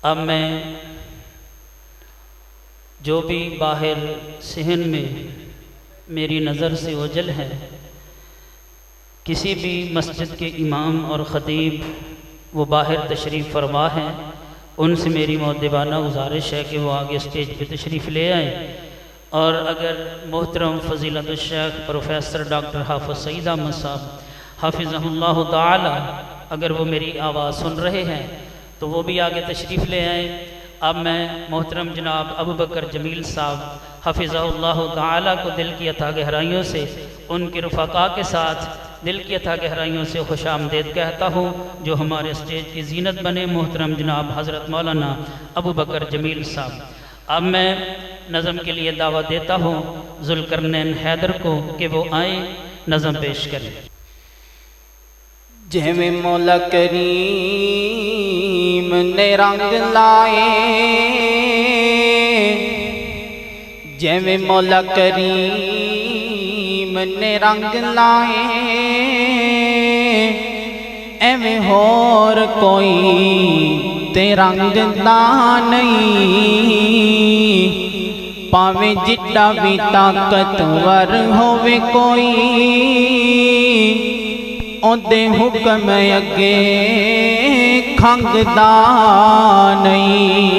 اب میں جو بھی باہر صحن میں میری نظر سے اوجھل ہے، کسی بھی مسجد کے امام اور خطیب وہ باہر تشریف فرما ہیں، ان سے میری مؤدبانہ گزارش ہے کہ وہ آگے اسٹیج پہ تشریف لے آئیں، اور اگر محترم فضیلت الشیخ پروفیسر ڈاکٹر حافظ سعید احمد صاحب حافظہ اللہ تعالی اگر وہ میری آواز سن رہے ہیں تو وہ بھی آگے تشریف لے آئیں۔ اب میں محترم جناب ابو بکر جمیل صاحب حفظہ اللہ تعالی کو دل کی عطا گہرائیوں سے، ان کے رفقاء کے ساتھ دل کی عطا گہرائیوں سے خوش آمدید کہتا ہوں، جو ہمارے اسٹیج کی زینت بنے محترم جناب حضرت مولانا ابو بکر جمیل صاحب۔ اب میں نظم کے لیے دعوت دیتا ہوں ذوالقرنین حیدر کو کہ وہ آئیں، نظم پیش کریں۔ جیویں مولا کریم نے رنگ لائے، جیویں مولا کریم نے رنگ لائے، ایویں ہور کوئی تے رنگ دا نہیں، پاویں جڈا بھی طاقتور ہووے کوئی، اودے حکم اگے کھنگدا نہیں،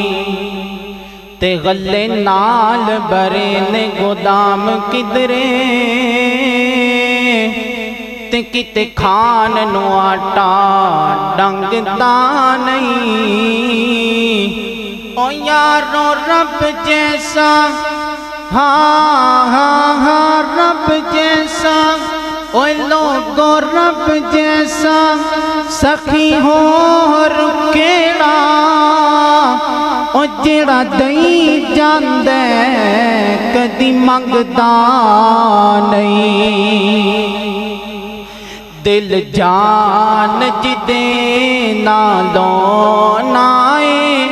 تے غلے نال برے نے گودام کدرے، تے کتے کھان نو آٹا ڈنگدا نہیں۔ او یارو رب جیسا، ہاں ہاں ہاں رب جیسا، اوے لوگو رب جیسا سخی ہور کیڑا، او جیڑا دئی جاندے کدی منگدا نہیں، دل جان جدے نالوں نائے،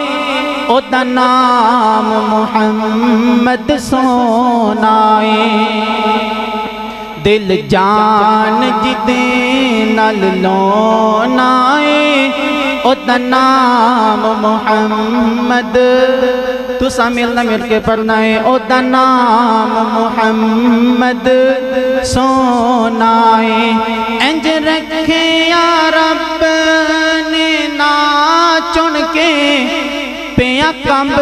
او دا نام محمد سونائے، دل جان جدے نال لونائے، او دا نام محمد، تسا ملنا مل کے پڑھنا ہے، او دا نام محمد سونائے، انج رکھے یا رب نے نا چن کے، پیا کمب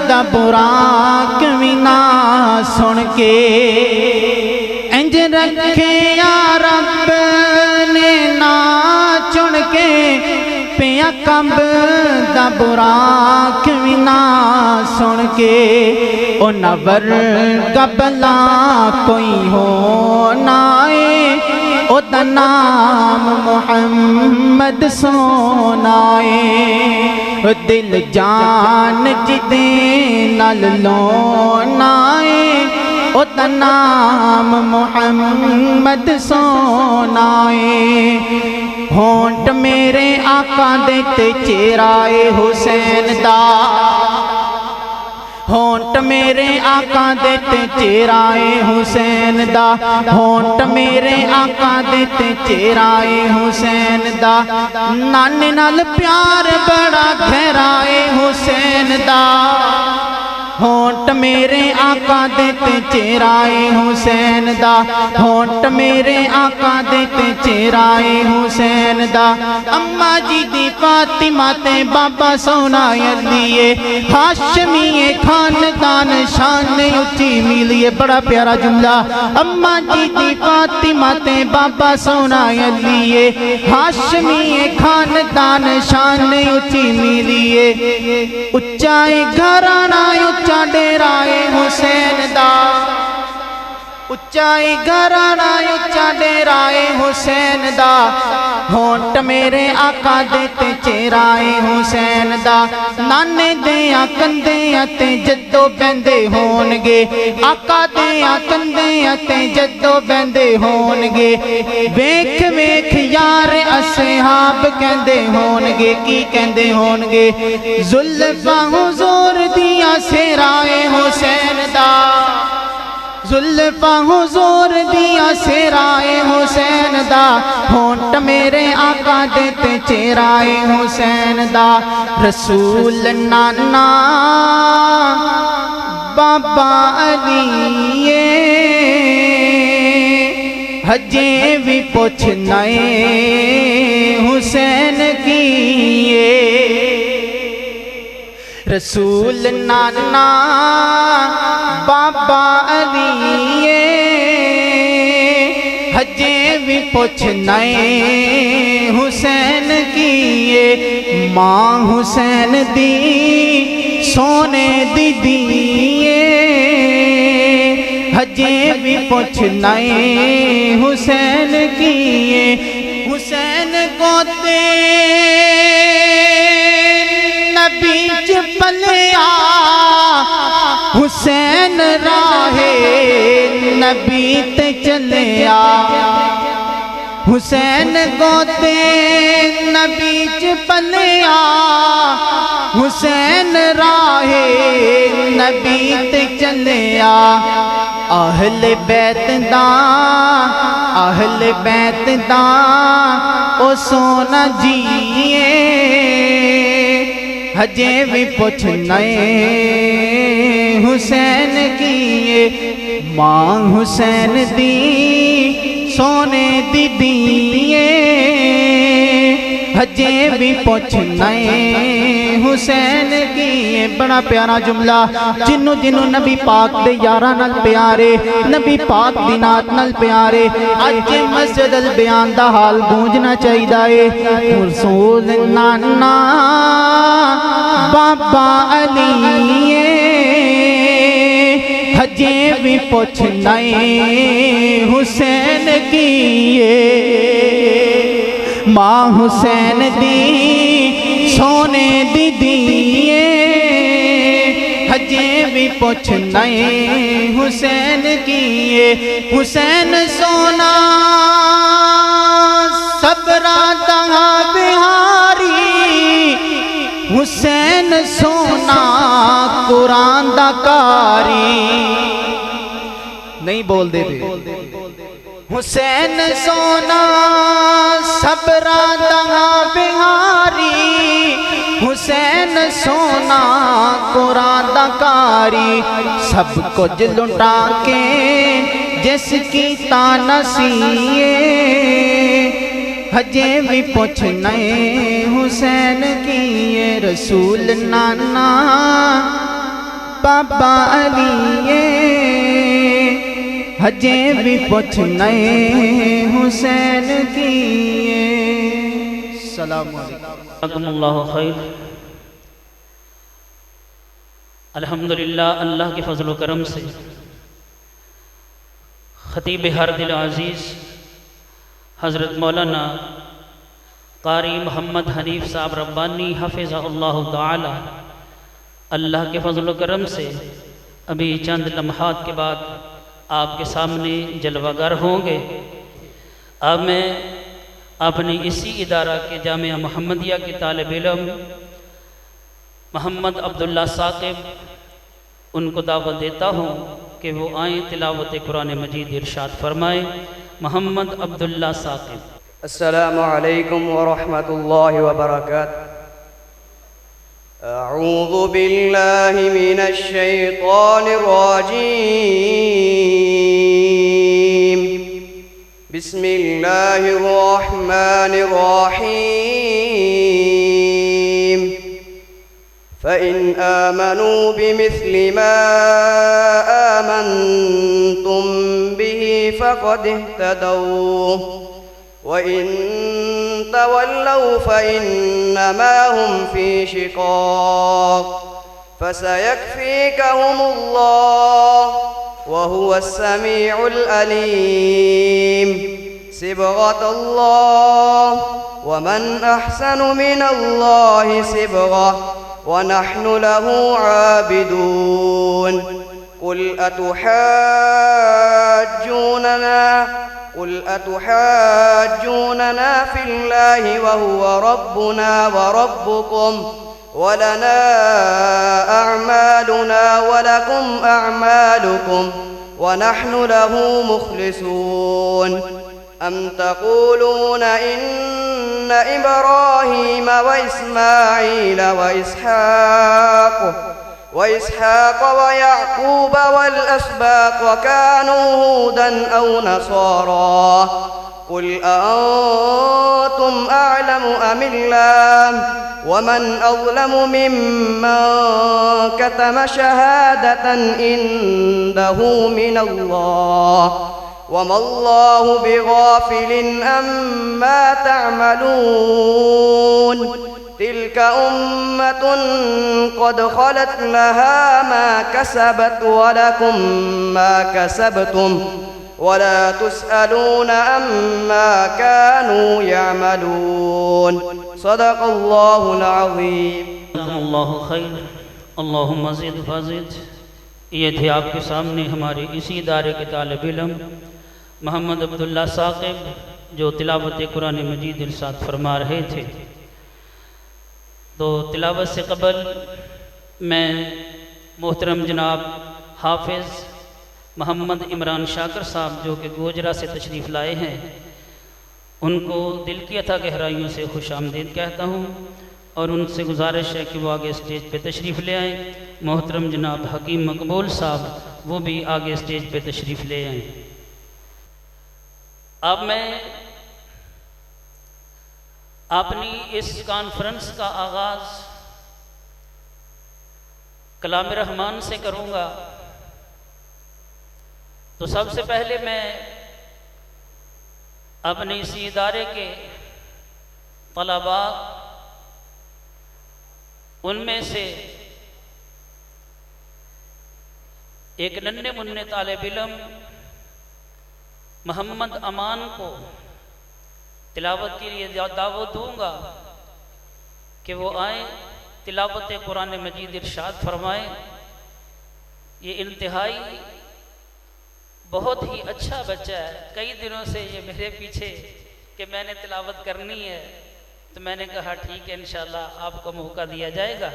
دا براق بھی نہ سن کے، انج رکھے یا رب نے نا چن کے، پیا کمب دا براق بھی نہ سن کے، او نور قبلہ کوئی ہو نائے، او دا نام محمد سونائے، دل جان جدے نال لونائے، او دا نام محمد سونائے، ہونٹ میرے آقا دے تے چہرائے حسین دا، ہونٹ میرے آقا دے تے چہرائے حسین دا، ہونٹ میرے آقا دے تے چہرائے حسین دا، نانے نال پیار بڑا گہرائے حسین دا، ہونٹ میرے آقا دے تے چہرائے حسین دا، ہونٹ میرے آقا دے تے چہرائے حسین دا، اماں جی دی فاطمہ تے بابا سونا علیے، ہاشمی خاندان شان اچھی ملیے، بڑا پیارا جملہ، اماں جی دی فاطمہ تے بابا سونا علیے، ہاشمی خاندان شان اچھی ملیے، اچائے گھرانا اچھا ڈیرائے حسین دا، اچائی گھرانا اچھا ڈیرائے حسین دا، ہونٹ میرے آقا دے تے چہرائے حسین دا، نانے دیاں کندیاں تے جدو بندے ہونگے، آقا دیاں کندیاں تے جدو بندے ہونگے، ویکھ ویکھ یار اصحاب کہندے ہونگے، کی کہندے ہونگے، زلفاں حضور دیاں سیرائے حسین دا، زلفاں حضور دیا سرائے حسین دا ہونٹ میرے آقا دیتے چہرائے حسین دا رسول نانا بابا علی ہجے بھی پوچھنا حسین کیے رسول نانا بابا علی ہجے بھی پوچھنا حسین کیے ماں حسین دی سونے دی دیے ہجے بھی پوچھنا حسین کیے حسین گوتے نبی چ پلیا حسین راہ نبی تے چلیا حسین گوتے نبی چ پلیا حسین راہ نبی تے چلیا اہل بیت دا او سونا جیے ہجے بھی پوچھنا حسین کیے ماں حسین دی سونے دی دیے ہجے بھی پوچھنا حسین کیے بڑا پیارا جملہ جنوں جنوں نبی پاک دے یاراں نال پیارے نبی پاک دی نات نال پیارے اج مسجد البیان دا حال گونجنا چاہیدا اے رسول نانا بابا علی ہجے بھی پوچھنا حسین کیے ماں حسین دی سونے دی دیے ہجے بھی پوچھنا حسین کیے حسین سونا صبرا دہا بہاری حسین سونا قرآن دا کاری نہیں بول دے بے حسین سونا صبرا دہا بہاری حسین سونا قرآن دا کاری سب کچھ لٹا کے جس کی تانسیے ہجے بھی پوچھنا حسین کیے رسول نانا بابا علی ہجے بھی پوچھنا حسین کیے السلام علیکم اللہ خیر الحمدللہ اللہ کے فضل و کرم سے خطیب ہر دل عزیز حضرت مولانا قاری محمد حنیف صاحب ربانی حفظہ اللہ تعالی اللہ کے فضل و کرم سے ابھی چند لمحات کے بعد آپ کے سامنے جلوہ گر ہوں گے اب میں اپنی اسی ادارہ کے جامعہ محمدیہ کے طالب علم محمد عبداللہ ثاقب ان کو دعوت دیتا ہوں کہ وہ آئیں تلاوت قرآن مجید ارشاد فرمائیں محمد عبداللہ ثاقب السلام علیکم ورحمۃ اللہ وبرکاتہ اعوذ باللہ من الشیطان الرجیم بسم اللہ الرحمن الرحیم فإن آمنوا بمثل ما آمنتم به فقد اهتدوا وإن تولوا فإنما هم في شقاق فسيكفيكهم الله وهو السميع العليم صبغة الله ومن أحسن من الله صبغة ونحن له عابدون قل أتحاجوننا في الله وهو ربنا وربكم ولنا أعمالنا ولكم أعمالكم ونحن له مخلصون أم تقولون إن إبراهيم وإسماعيل وإسحاق ويعقوب والأسباط كانوا هودا أو نصارى قل أأنتم أعلم أم الله ومن أظلم ممن كتم شهادة عنده من الله وما الله بغافل عما تعملون تلك أمة قد خلت لها ما كسبت ولكم ما كسبتم ولا تسألون عما كانوا يعملون صدق الله العظيم جزاکم اللہ خیر اللہم زد فزد۔ یہ تھے آپ کے سامنے ہمارے اسی ادارے کے طالب علم محمد عبداللہ ثاقب جو تلاوت قرآن مجید ارشاد فرما رہے تھے۔ تو تلاوت سے قبل میں محترم جناب حافظ محمد عمران شاکر صاحب جو کہ گوجرا سے تشریف لائے ہیں ان کو دل کی عطا گہرائیوں سے خوش آمدید کہتا ہوں اور ان سے گزارش ہے کہ وہ آگے اسٹیج پہ تشریف لے آئیں۔ محترم جناب حکیم مقبول صاحب وہ بھی آگے اسٹیج پہ تشریف لے آئیں۔ اب میں اپنی اس کانفرنس کا آغاز کلام رحمان سے کروں گا۔ تو سب سے پہلے میں اپنے اسی ادارے کے طلباء ان میں سے ایک ننھے منھے طالب علم محمد امان کو تلاوت کے لیے دعوت دوں گا کہ وہ آئیں، تلاوت قرآن مجید ارشاد فرمائیں۔ یہ انتہائی بہت ہی اچھا بچہ ہے، کئی دنوں سے یہ میرے پیچھے کہ میں نے تلاوت کرنی ہے، تو میں نے کہا ٹھیک ہے انشاءاللہ آپ کو موقع دیا جائے گا۔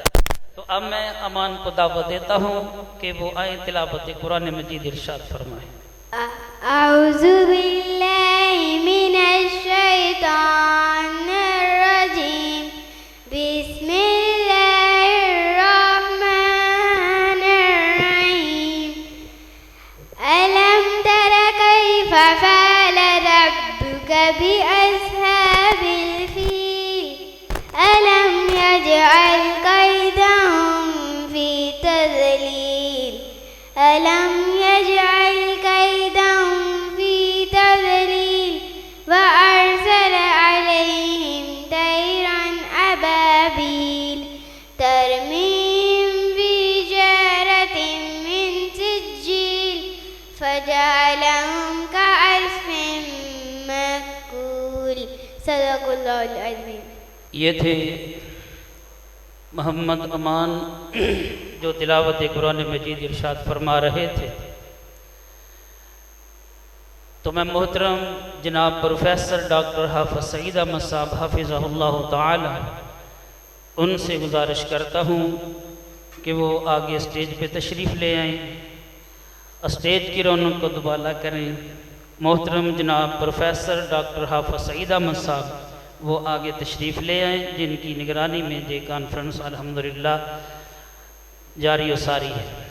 تو اب میں امان کو دعوت دیتا ہوں کہ وہ آئیں تلاوت قرآن مجید ارشاد فرمائیں۔ اعوذ باللہ من الشیطان الرجیم بسم اللہ الرحمن الرحیم ألم تر كيف فعل ربك بأصحاب الفيل ألم يجعل كيدهم في تضليل ألم يجعل كيدهم في تضليل وأرسل عليهم طيرا أبابيل ترميهم بحجارة من سجيل فجعلهم كعصف مأكول صدق اللہ العظیم۔ یہ تھے محمد امان جو تلاوت قرآن مجید ارشاد فرما رہے تھے۔ تو میں محترم جناب پروفیسر ڈاکٹر حافظ سعید احمد صاحب حافظہ اللہ تعالی ان سے گزارش کرتا ہوں کہ وہ آگے اسٹیج پہ تشریف لے آئیں، اسٹیج کی رونق کو دوبالا کریں۔ محترم جناب پروفیسر ڈاکٹر حافظ سعید احمد صاحب وہ آگے تشریف لے آئیں جن کی نگرانی میں یہ کانفرنس الحمدللہ جاری و ساری ہے۔